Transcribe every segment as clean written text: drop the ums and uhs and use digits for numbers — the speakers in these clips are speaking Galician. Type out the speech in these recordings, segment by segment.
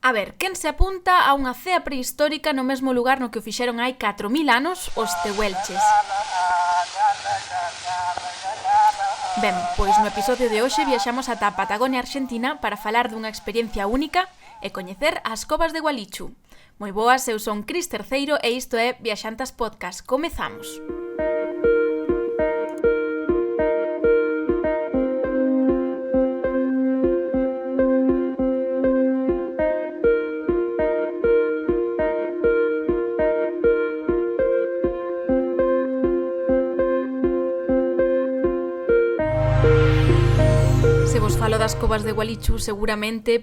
A ver, quen se apunta a unha cea prehistórica no mesmo lugar no que o fixeron hai 4000 anos os tehuelches? Ben, pois no episodio de hoxe viaxamos ata a Patagonia Argentina para falar dunha experiencia única e coñecer as covas de Gualichu. Moi boas, eu son Cris Terceiro e isto é Viaxantas Podcast. Comezamos! Se vos falo das covas de Gualichu, seguramente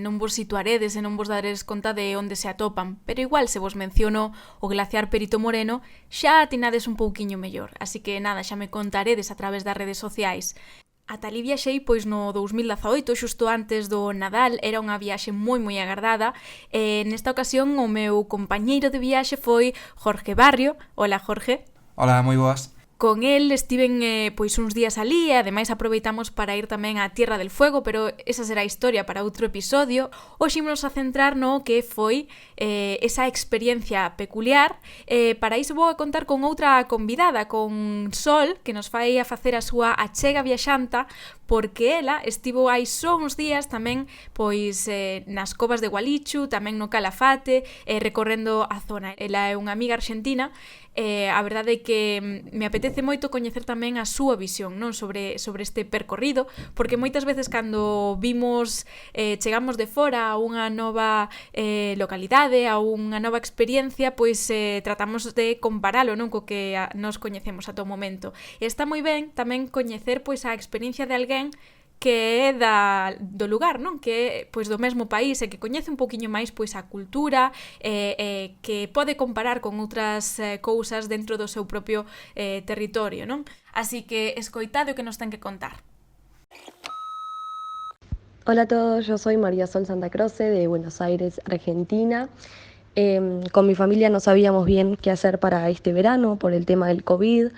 non vos situaredes e non vos daredes conta de onde se atopan, pero igual se vos menciono o glaciar Perito Moreno, xa atinades un pouquiño mellor, así que nada, xa me contaredes a través das redes sociais. Ata ali viaxei no 2018, xusto antes do Nadal, era unha viaxe moi agardada, e nesta ocasión o meu compañeiro de viaxe foi Jorge Barrio. Hola, Jorge. Hola, moi boas. Con el estiven uns días alí e ademais aproveitamos para ir tamén á Tierra del Fuego, pero esa será a historia para outro episodio. Hoxe imos a centrar no que foi esa experiencia peculiar. Para iso vou a contar con outra convidada, con Sol, que nos vai a facer a súa achega viaxanta, porque ela estivo hai só uns días tamén nas covas de Gualichu, tamén no Calafate, recorrendo a zona. Ela é unha amiga argentina. A verdade é que me apetece moito coñecer tamén a súa visión, non, sobre este percorrido, porque moitas veces cando chegamos de fora a unha nova localidade, a unha nova experiencia, tratamos de comparalo, non, co que nos coñecemos ata o momento. E está moi ben tamén coñecer a experiencia de alguén que é do lugar, non? Que é do mesmo país e que coñece un poquinho máis a cultura, que pode comparar con outras cousas dentro do seu propio territorio, non? Así que escoitade o que nos ten que contar. Hola a todos, yo soy María Sol Santa Croce de Buenos Aires, Argentina. Con mi familia no sabíamos bien qué hacer para este verano por el tema del COVID.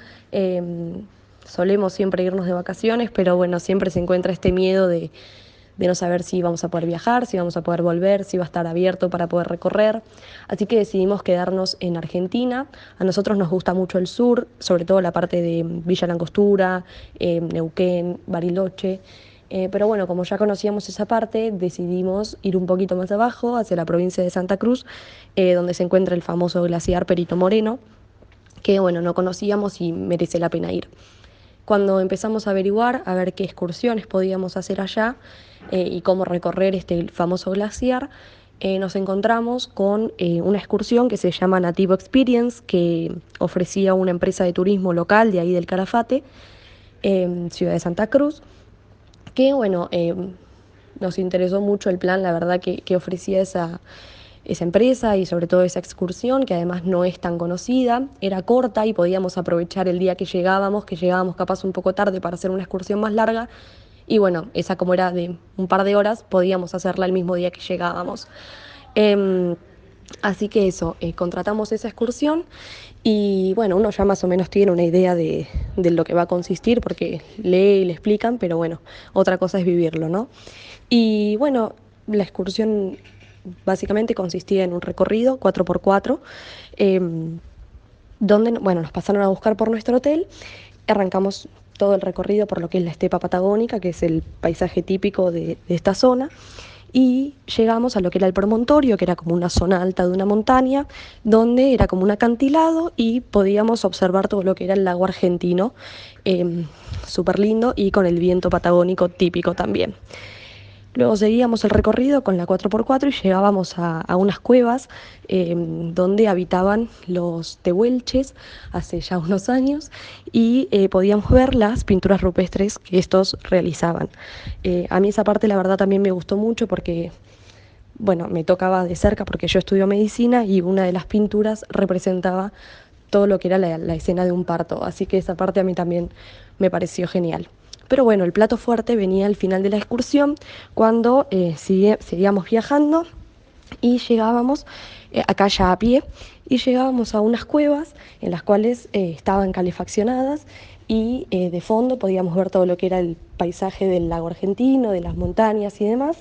Solemos siempre irnos de vacaciones, pero bueno, siempre se encuentra este miedo de no saber si vamos a poder viajar, si vamos a poder volver, si va a estar abierto para poder recorrer. Así que decidimos quedarnos en Argentina. A nosotros nos gusta mucho el sur, sobre todo la parte de Villa Langostura, Neuquén, Bariloche. Pero bueno, como ya conocíamos esa parte, decidimos ir un poquito más abajo, hacia la provincia de Santa Cruz, donde se encuentra el famoso glaciar Perito Moreno, que bueno, no conocíamos y merece la pena ir. Cuando empezamos a averiguar, a ver qué excursiones podíamos hacer allá y cómo recorrer este famoso glaciar, nos encontramos con una excursión que se llama Nativo Experience, que ofrecía una empresa de turismo local de ahí del Calafate, ciudad de Santa Cruz, que bueno, nos interesó mucho el plan, la verdad que ofrecía esa empresa y sobre todo esa excursión, que además no es tan conocida, era corta y podíamos aprovechar el día que llegábamos capaz un poco tarde para hacer una excursión más larga, y bueno, esa como era de un par de horas, podíamos hacerla el mismo día que llegábamos. Así que eso, contratamos esa excursión y bueno, uno ya más o menos tiene una idea de lo que va a consistir porque lee y le explican, pero bueno, otra cosa es vivirlo, ¿no? Y bueno, la excursión básicamente consistía en un recorrido 4x4, donde bueno, nos pasaron a buscar por nuestro hotel. Arrancamos todo el recorrido por lo que es la estepa patagónica, que es el paisaje típico de esta zona, y llegamos a lo que era el promontorio, que era como una zona alta de una montaña, donde era como un acantilado y podíamos observar todo lo que era el lago argentino, súper lindo y con el viento patagónico típico también. Luego seguíamos el recorrido con la 4x4 y llegábamos a unas cuevas donde habitaban los tehuelches hace ya unos años y podíamos ver las pinturas rupestres que estos realizaban. A mí esa parte la verdad también me gustó mucho porque bueno, me tocaba de cerca porque yo estudio medicina y una de las pinturas representaba todo lo que era la escena de un parto, así que esa parte a mí también me pareció genial. Pero bueno, el plato fuerte venía al final de la excursión, cuando seguíamos viajando y llegábamos, acá ya a pie, y llegábamos a unas cuevas en las cuales estaban calefaccionadas y de fondo podíamos ver todo lo que era el paisaje del lago argentino, de las montañas y demás.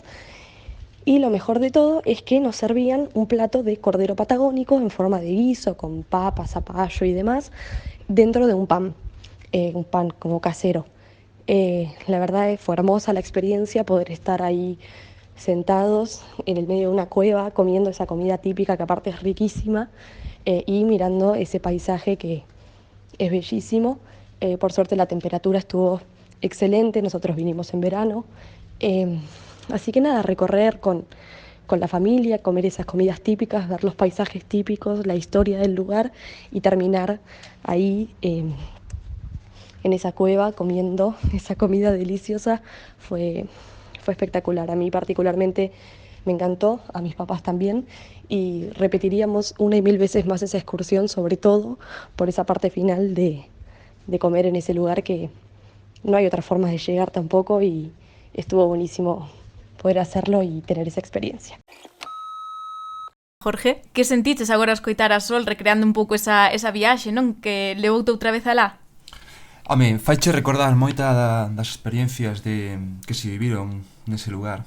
Y lo mejor de todo es que nos servían un plato de cordero patagónico en forma de guiso, con papas, zapallo y demás, dentro de un pan como casero. La verdad fue hermosa la experiencia, poder estar ahí sentados en el medio de una cueva comiendo esa comida típica que aparte es riquísima, y mirando ese paisaje que es bellísimo. Por suerte la temperatura estuvo excelente, nosotros vinimos en verano. Eh, Así que nada, recorrer con la familia, comer esas comidas típicas, ver los paisajes típicos, la historia del lugar y terminar ahí en esa cueva comiendo esa comida deliciosa fue espectacular. A mí particularmente me encantó, a mis papás también, y repetiríamos una y mil veces más esa excursión, sobre todo por esa parte final de comer en ese lugar que no hay otra forma de llegar tampoco, y estuvo buenísimo poder hacerlo y tener esa experiencia. Jorge, que sentiches agora a escoitar a Sol recreando un pouco esa viaxe, non? Que levoute outra vez alá? Home, faiche recordar moita das experiencias que se viviron nese lugar.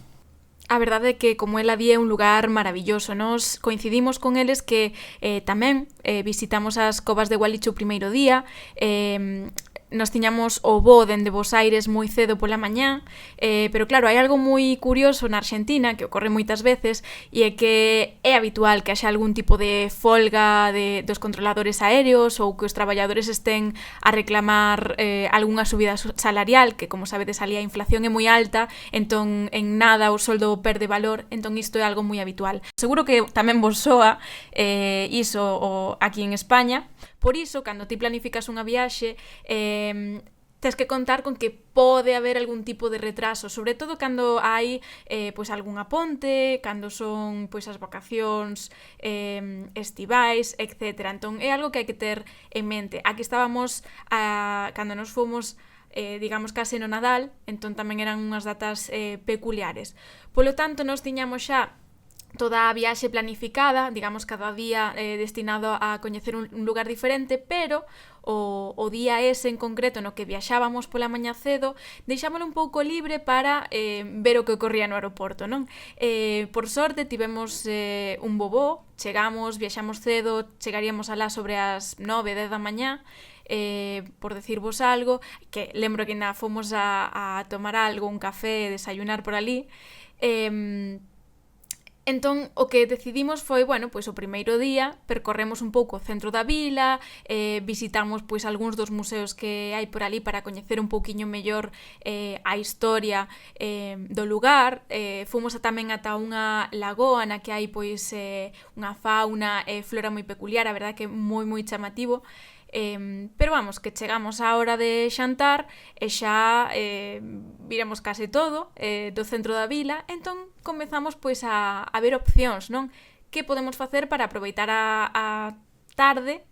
A verdade é que, como ela di, é un lugar maravilloso. Nos coincidimos con eles que tamén visitamos as covas de Gualicho o primeiro día. Nos tiñamos o voo dende Bos Aires moi cedo pola mañá, pero claro, hai algo moi curioso na Argentina, que ocorre moitas veces, e é que é habitual que haxa algún tipo de folga dos controladores aéreos ou que os traballadores estén a reclamar algunha subida salarial, que como sabedes ali a inflación é moi alta, entón en nada o soldo perde valor, entón isto é algo moi habitual. Seguro que tamén vos soa iso aquí en España. Por iso, cando ti planificas unha viaxe, tes que contar con que pode haber algún tipo de retraso, sobre todo cando hai pois algunha ponte, cando son pois as vacacións estivais, etc. Entón é algo que hai que ter en mente. Aquí estábamos cando nos fomos digamos case no Nadal, entón tamén eran unhas datas peculiares. Polo tanto, nos tiñamos xa toda a viaxe planificada, digamos cada día destinado a coñecer un lugar diferente, pero o día ese en concreto no que viaxábamos pola mañá cedo, deixámolo un pouco libre para ver o que ocorría no aeroporto, non? Por sorte tivemos un voo, chegamos, viaxamos cedo, chegaríamos alá sobre as 9, 10 da mañá, por decirvos algo, que lembro que ainda fomos a tomar algo, un café, desayunar por ali. Entón, o que decidimos foi, bueno, pois o primeiro día percorremos un pouco o centro da vila, visitamos pois algúns dos museos que hai por ali para coñecer un pouquiño mellor a historia do lugar. Fomos tamén ata unha lagoa na que hai pois unha fauna e flora moi peculiar, a verdade que é moi chamativo. Pero vamos, que chegamos á hora de xantar e xa viramos case todo do centro da vila, entón comezamos pois a ver opcións, non? Que podemos facer para aproveitar a tarde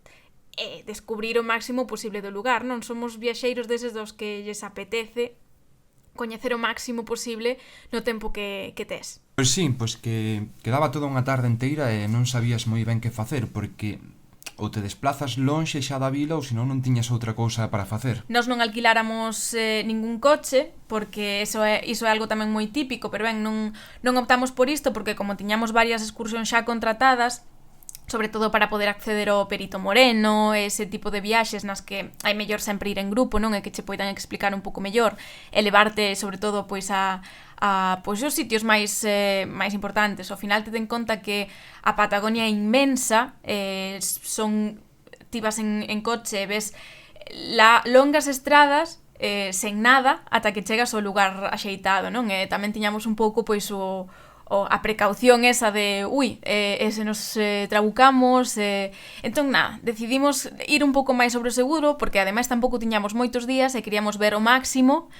e descubrir o máximo posible do lugar, non? Somos viaxeiros deses dos que lles apetece coñecer o máximo posible no tempo que tes. Pois sí, pois que quedaba toda unha tarde inteira e non sabías moi ben que facer, porque ou te desplazas lonxe xa da vila ou senón non tiñas outra cousa para facer. Nós non alquiláramos ningún coche, porque iso é algo tamén moi típico, pero ben, non optamos por isto, porque como tiñamos varias excursións xa contratadas, sobre todo para poder acceder ao Perito Moreno, ese tipo de viaxes nas que hai mellor sempre ir en grupo, non? E que che poidan explicar un pouco mellor, e levarte, sobre todo, pois a pois os sitios máis importantes. Ao final te ten conta que a Patagonia é inmensa, ti vas en coche e ves longas estradas sen nada ata que chegas ao lugar axeitado, non? E tamén tiñamos un pouco pois a precaución esa de se nos trabucamos, entón nada, decidimos ir un pouco máis sobre o seguro, porque ademais tampouco tiñamos moitos días e queríamos ver o máximo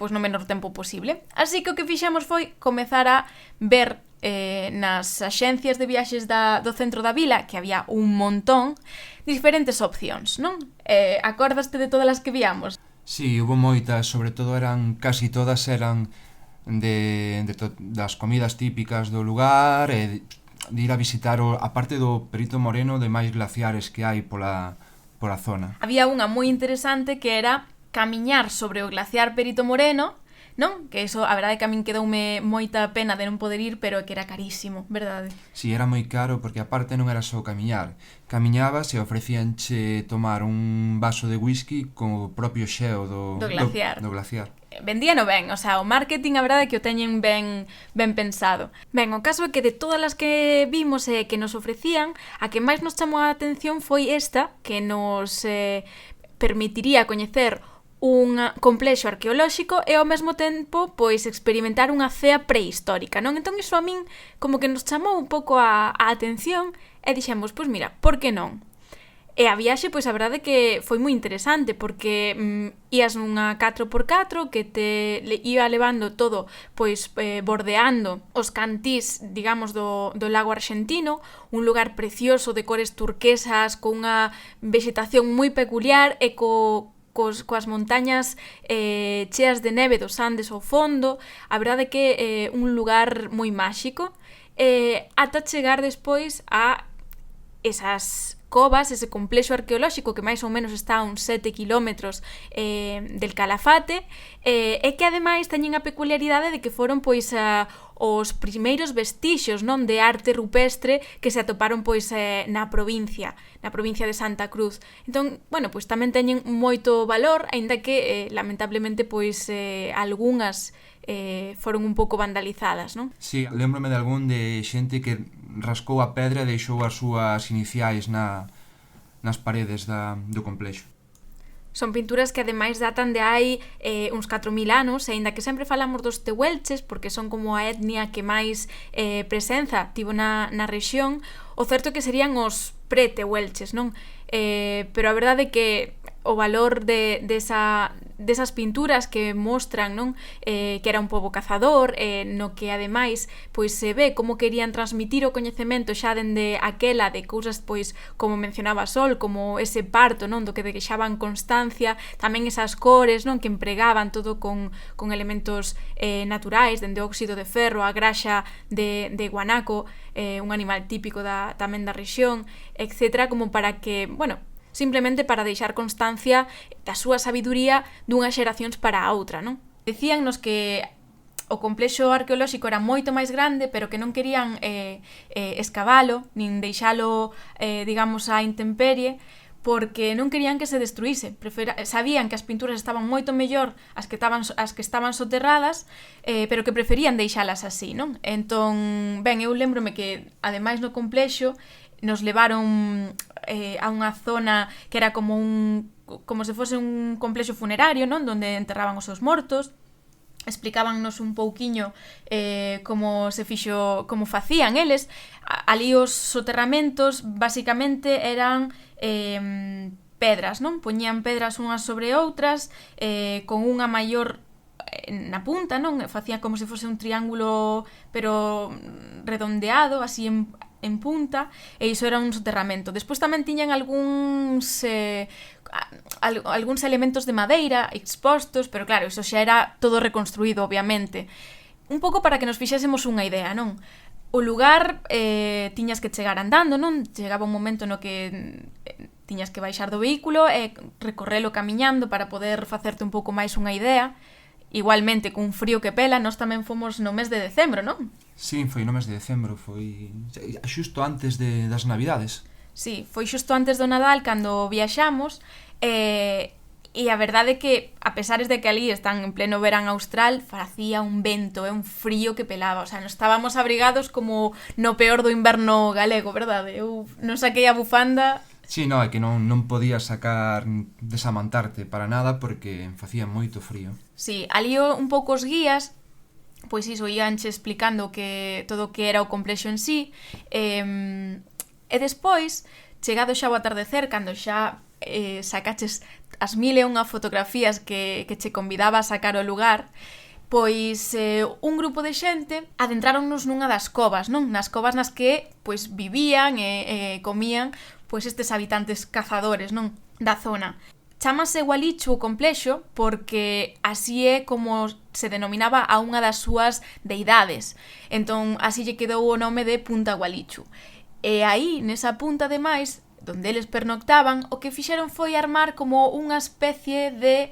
pois no menor tempo posible. Así que o que fixemos foi comezar a ver nas axencias de viaxes do centro da vila, que había un montón, diferentes opcións, non? Acordaste de todas as que víamos? Sí, hubo moitas, sobre todo casi todas eran das comidas típicas do lugar e de ir a visitar a parte do Perito Moreno de máis glaciares que hai pola zona. Había unha moi interesante que era camiñar sobre o glaciar Perito Moreno, non? Que iso, a verdade que a min quedoume moita pena de non poder ir, pero que era carísimo, verdade? Si, era moi caro porque aparte non era só camiñar. Camiñabas e ofrecíanche tomar un vaso de whisky co propio xeo Do glaciar. do glaciar. Vendíano ben, o sea, o marketing a verdade é que o teñen ben pensado. Ben, o caso é que de todas as que vimos e que nos ofrecían, a que máis nos chamou a atención foi esta, que nos permitiría coñecer un complexo arqueolóxico e ao mesmo tempo pois experimentar unha cea prehistórica, non? Entón iso a min como que nos chamou un pouco a atención e dixemos, pois mira, por que non? E a viaxe, pois a verdade que foi moi interesante porque ías nunha 4x4 que te iba levando todo, pois bordeando os cantís, digamos, do lago argentino, un lugar precioso de cores turquesas, con unha vexetación moi peculiar e coas montañas cheas de neve dos Andes ao fondo. A verdade que é un lugar moi máxico, ata chegar despois a esas covas, ese complexo arqueolóxico que máis ou menos está a uns 7 kilómetros del Calafate, e que ademais teñen a peculiaridade de que foron pois os primeiros vestixios, non, de arte rupestre que se atoparon pois na provincia de Santa Cruz. Entón, bueno, pois tamén teñen moito valor, aínda que lamentablemente pois algunhas foron un pouco vandalizadas, non? Sí, lembrome de algún de xente que rascou a pedra e deixou as súas iniciais nas paredes do complexo. Son pinturas que ademais datan de hai uns 4.000 anos, e aínda que sempre falamos dos tehuelches, porque son como a etnia que máis presenza tivo na rexión, o certo é que serían os pre-tehuelches, non? Pero a verdade é que o valor desas pinturas que mostran, non, que era un pobo cazador, no que ademais pois se ve como querían transmitir o coñecemento xa dende aquela de cousas pois como mencionaba Sol, como ese parto, non, do que deixaban constancia, tamén esas cores, non, que empregaban todo con elementos naturais, dende o óxido de ferro, a graxa de guanaco, un animal típico tamén da rexión, etc., como para que, bueno, simplemente para deixar constancia da súa sabiduría dunhas xeracións para a outra, non? Decíannos que o complexo arqueolóxico era moito máis grande, pero que non querían escavalo, nin deixalo, digamos, á intemperie, porque non querían que se destruíse. Sabían que as pinturas estaban moito mellor as que estaban soterradas, pero que preferían deixalas así, non? Entón, ben, eu lembrome que, ademais no complexo, nos levaron a unha zona que era como se fose un complexo funerario, non? Donde enterraban os seus mortos. Explicábannos un pouquiño como facían eles. Ali os soterramentos basicamente eran pedras, non? Poñían pedras unhas sobre outras, con unha maior na punta, non? Facían como se fose un triángulo pero redondeado, así en punta, e iso era un soterramento. Despois tamén tiñan algúns elementos de madeira expostos, pero claro, iso xa era todo reconstruído, obviamente. Un pouco para que nos fixésemos unha idea, non? O lugar tiñas que chegar andando, non? Chegaba un momento no que tiñas que baixar do vehículo e recorrelo camiñando para poder facerte un pouco máis unha idea. Igualmente, cun frío que pela, nós tamén fomos no mes de decembro, non? Sí, foi no mes de decembro, foi xusto antes das Navidades. Sí, foi xusto antes do Nadal cando viaxamos, e a verdade é que, a pesar de que ali están en pleno verán austral, facía un vento e un frío que pelaba, o sea, nos estábamos abrigados como no peor do inverno galego, verdade? Eu non saquei a bufanda. Sí, no, é que non podías sacar desamantarte para nada porque facía moito frío. Sí, ali un pouco os guías, pois iso, íanche explicando que todo o que era o complexo en sí, e despois, chegado xa ao atardecer, cando xa sacaches as 1001 fotografías que che convidaba a sacar o lugar, pois un grupo de xente adentráronnos nunha das covas, non? Nas covas nas que pois vivían e comían pois estes habitantes cazadores, non? Da zona. Chámase Gualichu o complexo porque así é como se denominaba a unha das súas deidades. Entón, así lle quedou o nome de Punta Gualichu. E aí, nesa punta, ademais, donde eles pernoctaban, o que fixeron foi armar como unha especie de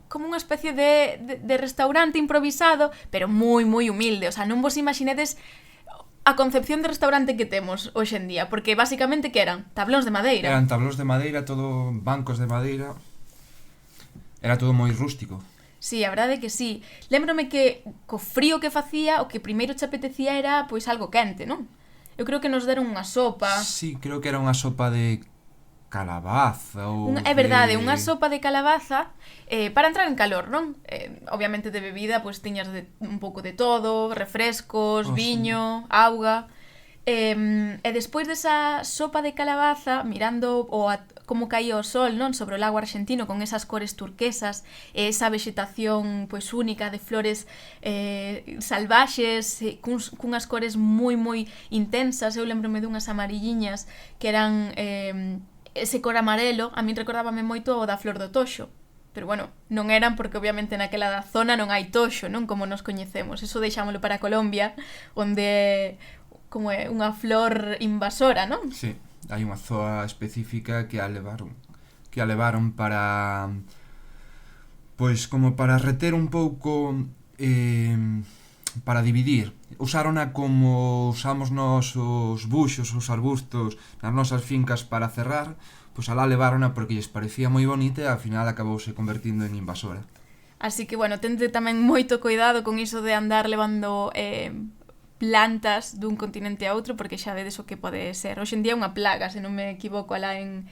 como unha especie de restaurante improvisado, pero moi humilde, o sea, non vos imaginedes a concepción de restaurante que temos hoxe en día, porque basicamente que eran tablóns de madeira. Eran tablóns de madeira, todo bancos de madeira. Era todo moi rústico. Sí, a verdade é que sí. Lémbrome que co frío que facía, o que primeiro che apetecía era pois algo quente, non? Eu creo que nos deron unha sopa. Sí, creo que era unha sopa de calabaza ou É verdade, unha sopa de calabaza para entrar en calor, non? Obviamente de bebida, pois tiñas un pouco de todo, refrescos, viño, auga. E despois desa sopa de calabaza, mirando como caía o sol, non, sobre o lago argentino con esas cores turquesas e esa vegetación pois única de flores salvaxes, cunhas cores moi intensas. Eu lembrome dunhas amarilliñas que eran ese cor amarelo, a min recordábame moito o da flor do toxo. Pero bueno, non eran porque obviamente naquela da zona non hai toxo, non como nos coñecemos. Eso deixámoslo para Colombia, onde como é unha flor invasora, non? Sí, hai unha zoa específica que a levaron para pois como para reter un pouco para dividir. Usárona como usamos nos os buxos, os arbustos nas nosas fincas para cerrar, pois alá levárona porque lles parecía moi bonita e ao final acabouse convertindo en invasora. Así que, bueno, tente tamén moito cuidado con iso de andar levando plantas dun continente a outro, porque xa vedes o que pode ser. Hoxe en día é unha plaga, se non me equivoco, alá en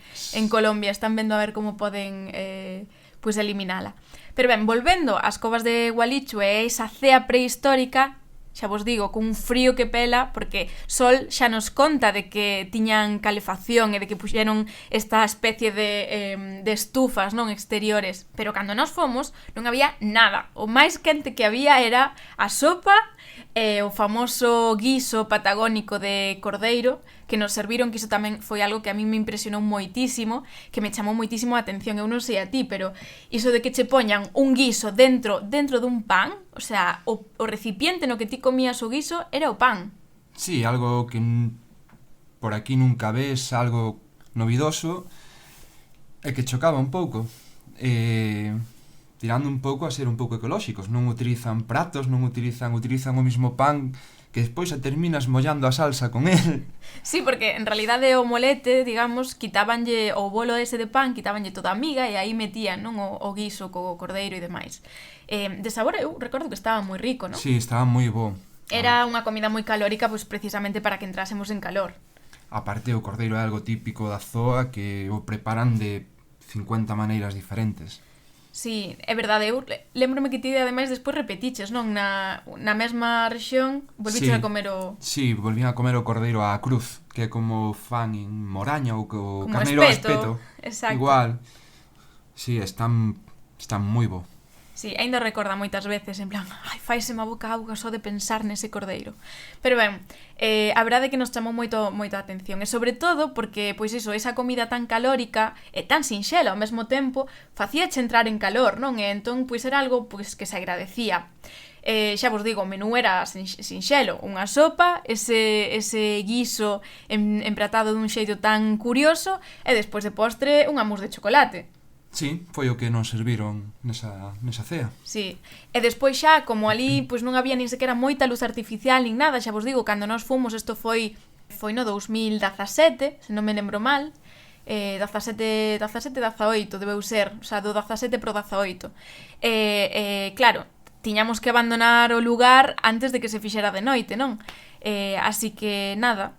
Colombia. Están vendo a ver como poden pois eliminala. Pero ben, volvendo ás covas de Gualichu e esa cea prehistórica, xa vos digo, cun frío que pela, porque Sol xa nos conta de que tiñan calefacción e de que puxeron esta especie de estufas, non, exteriores, pero cando nos fomos non había nada. O máis quente que había era a sopa e o famoso guiso patagónico de cordeiro que nos serviron, que iso tamén foi algo que a mí me impresionou moitísimo, que me chamou moitísimo a atención. Eu non sei a ti, pero iso de que che poñan un guiso dentro dun pan, o sea, o recipiente no que ti comías o guiso era o pan. Sí, algo que por aquí nunca ves, algo novidoso e que chocaba un pouco. Tirando un pouco a ser un pouco ecolóxicos, non utilizan pratos, non utilizan o mismo pan que despois a terminas mollando a salsa con el. Sí, porque en realidade o molete, digamos, quitabanlle o bolo ese de pan, quitabanlle toda a miga e aí metían, non, o guiso co cordeiro e demais. De sabor eu recordo que estaba moi rico, non? Sí, estaba moi bo. Era unha comida moi calórica, pois precisamente para que entrásemos en calor. Aparte, o cordeiro é algo típico da zoa que o preparan de 50 maneiras diferentes. Sí, é verdade, eu lembrome que ti ademais despois repetiches, non? Na mesma rexión volviches a comer o... Sí, volvín a comer o cordeiro á cruz, que é como fan en Moraña ou o como carneiro espeto. Exacto. Igual. Sí, están moi bo. Sí, ainda recorda moitas veces, en plan, ai, faiseme a boca auga só de pensar nese cordeiro. Pero ben, a verdade é que nos chamou moito a atención, e sobre todo porque, pois iso, esa comida tan calórica e tan sinxela ao mesmo tempo, facíache entrar en calor, non? E entón, pois era algo pois que se agradecía. Xa vos digo, o menú era sinxelo, unha sopa, ese guiso empratado dun xeito tan curioso, e despois de postre, unha mousse de chocolate. Sí, foi o que nos serviron nesa cea. Sí, e despois xa, como ali pois non había nin sequera moita luz artificial nin nada, xa vos digo, cando nós fomos, isto foi no 2017, se non me lembro mal, 17, 18 debeu ser, o sea, do 17 pro 18. Claro, tiñamos que abandonar o lugar antes de que se fixera de noite, non? Así que, nada,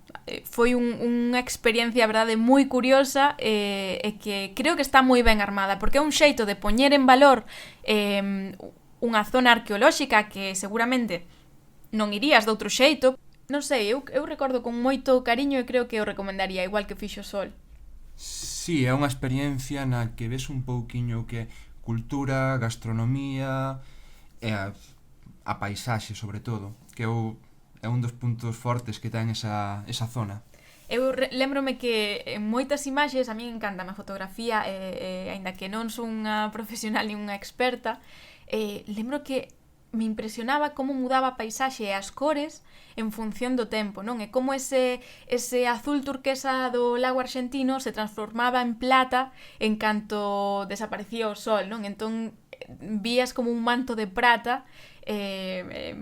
foi unha experiencia, a verdade, moi curiosa e que creo que está moi ben armada, porque é un xeito de poñer en valor unha zona arqueolóxica que seguramente non irías de outro xeito. Non sei, eu recordo con moito cariño e creo que o recomendaría, igual que fixo Sol. Sí, é unha experiencia na que ves un pouquiño que cultura, gastronomía e a paisaxe, sobre todo, que é un dos puntos fortes que ten esa zona. Eu lembrome que en moitas imaxes, a mí encanta a fotografía, aínda que non son unha profesional nin unha experta, lembro que me impresionaba como mudaba a paisaxe e as cores en función do tempo, non? E como ese azul turquesa do lago argentino se transformaba en plata en canto desaparecía o sol, non? Entón vías como un manto de prata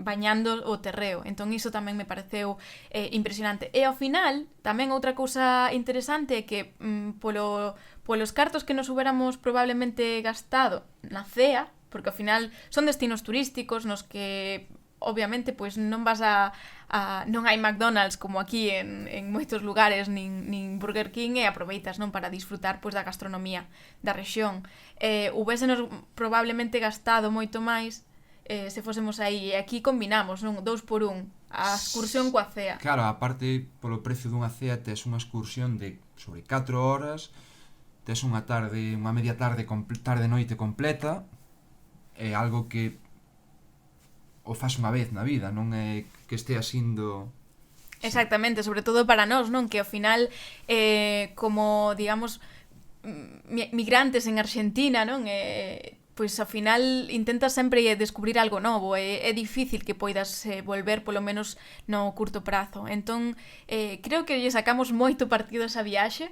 bañando o terreo. Entón iso tamén me pareceu impresionante. E ao final, tamén outra cousa interesante é que polos cartos que nos huberamos probablemente gastado na cea, porque ao final son destinos turísticos nos que obviamente pois non vas non hai McDonald's como aquí en moitos lugares nin Burger King, e aproveitas non para disfrutar pois da gastronomía da rexión. Hubésenos probablemente gastado moito máis se fósemos aí, e aquí combinamos, non? 2 por 1, a excursión coa cea. Claro, aparte, polo precio dunha cea tes unha excursión de sobre 4 horas, tes unha media tarde noite completa, é algo que o faz unha vez na vida, non é que estea sindo... Exactamente, sobre todo para nós, non? Que ao final, como, digamos, migrantes en Argentina, non? Pois ao final intentas sempre descubrir algo novo, é difícil que poidas volver polo menos no curto prazo. Entón, creo que lle sacamos moito partido a esa viaxe.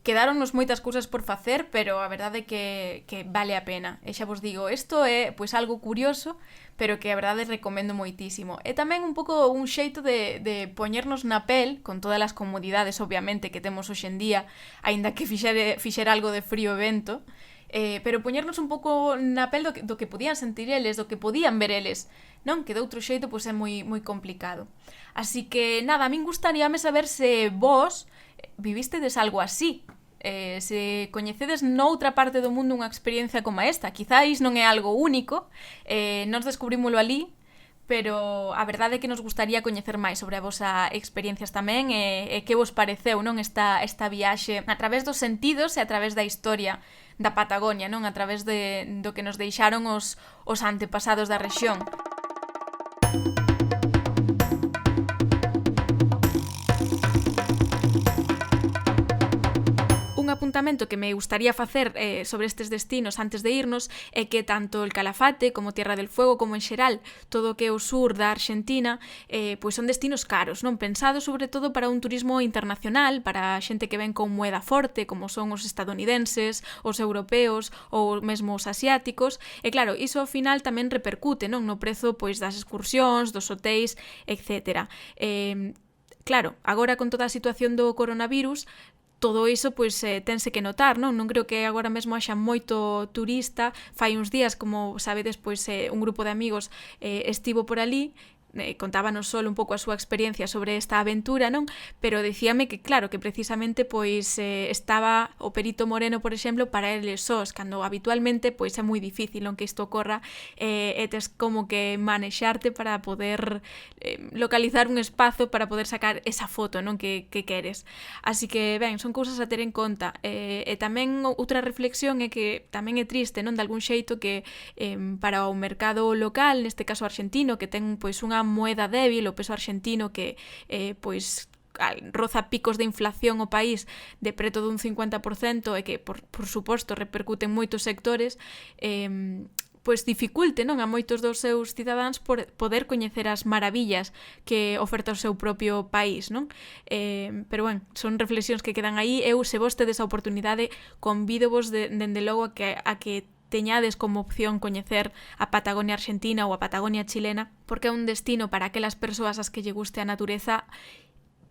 Quedáronnos moitas cousas por facer, pero a verdade é que vale a pena. E xa vos digo, isto é pois algo curioso, pero que a verdade recomendo moitísimo. E tamén un pouco un xeito de poñernos na pel, con todas as comodidades obviamente que temos hoxe en día, aínda que fixera algo de frío e vento, pero poñernos un pouco na pel do que podían sentir eles, do que podían ver eles, non? Que de outro xeito pois é moi complicado. Así que nada, a min gustaríame saber se vos vivistedes algo así, se coñecedes noutra parte do mundo unha experiencia como esta. Quizáis non é algo único, nós descubrímolo ali, pero a verdade é que nos gustaría coñecer máis sobre a vosa experiencias tamén, e que vos pareceu, non, esta viaxe a través dos sentidos e a través da historia da Patagonia, non, a través do que nos deixaron os antepasados da rexión. Un apuntamento que me gustaría facer sobre estes destinos antes de irnos é que tanto el Calafate como Tierra del Fuego como en xeral todo o que é o sur da Argentina pois son destinos caros, non, pensados sobre todo para un turismo internacional, para xente que ven con moeda forte como son os estadounidenses, os europeos ou mesmo os asiáticos, e claro, iso ao final tamén repercute, non, no prezo pois das excursións, dos hotéis, etc. Claro, agora con toda a situación do coronavirus, todo iso pois tense que notar, non? Non creo que agora mesmo haxa moito turista. Fai uns días, como sabedes, pois un grupo de amigos estivo por ali, contábanos só un pouco a súa experiencia sobre esta aventura, non? Pero dicíame que claro, que precisamente pois estaba o Perito Moreno, por exemplo, para eles sós, cando habitualmente pois é moi difícil non que isto ocorra, e tes como que manexarte para poder localizar un espazo para poder sacar esa foto, non, que queres. Así que, ben, son cousas a ter en conta. E tamén outra reflexión é que tamén é triste, non, de algún xeito que para o mercado local, neste caso argentino, que ten pois unha moeda débil, o peso argentino que pois roza picos de inflación o país de preto dun 50% e que por suposto repercute en moitos sectores, pois dificulte, non, a moitos dos seus cidadáns por poder coñecer as maravillas que oferta o seu propio país, non? Pero, ben, son reflexións que quedan aí. Eu, se vos tedes a oportunidade, convídovos dende logo a que teñades como opción coñecer a Patagonia Argentina ou a Patagonia chilena, porque é un destino para aquelas persoas as que lle guste a natureza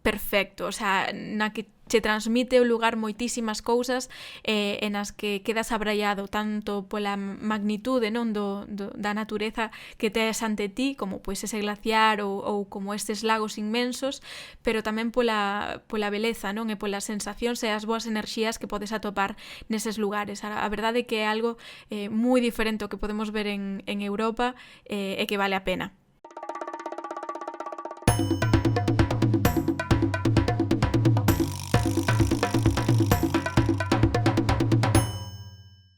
perfecto, o sea, na que che transmite o lugar moitísimas cousas en as que quedas abraiado tanto pola magnitude, non, da natureza que tes ante ti, como pois ese glaciar ou como estes lagos inmensos, pero tamén pola beleza, non, e polas sensacións e as boas enerxías que podes atopar neses lugares. A verdade é que é algo moi diferente ao que podemos ver en Europa e que vale a pena.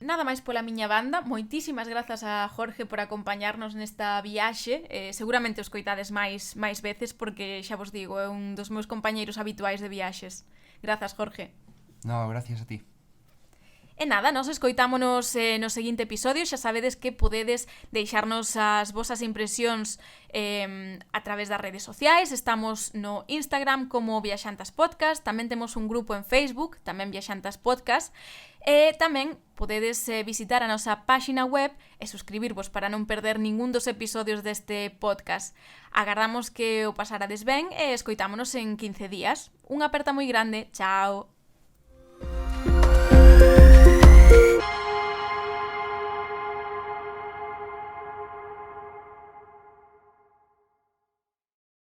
Nada máis pola miña banda, moitísimas grazas a Jorge por acompañarnos nesta viaxe, seguramente os coitades máis veces porque, xa vos digo, é un dos meus compañeiros habituais de viaxes. Grazas, Jorge. No, gracias a ti. E nada, nos escoitámonos no seguinte episodio. Xa sabedes que podedes deixarnos as vosas impresións a través das redes sociais. Estamos no Instagram como Viaxantas Podcast. Tamén temos un grupo en Facebook, tamén Viaxantas Podcast. E tamén podedes visitar a nosa páxina web e suscribirvos para non perder ningún dos episodios deste podcast. Agardamos que o pasarades ben e escoitámonos en 15 días. Unha aperta moi grande. Chao!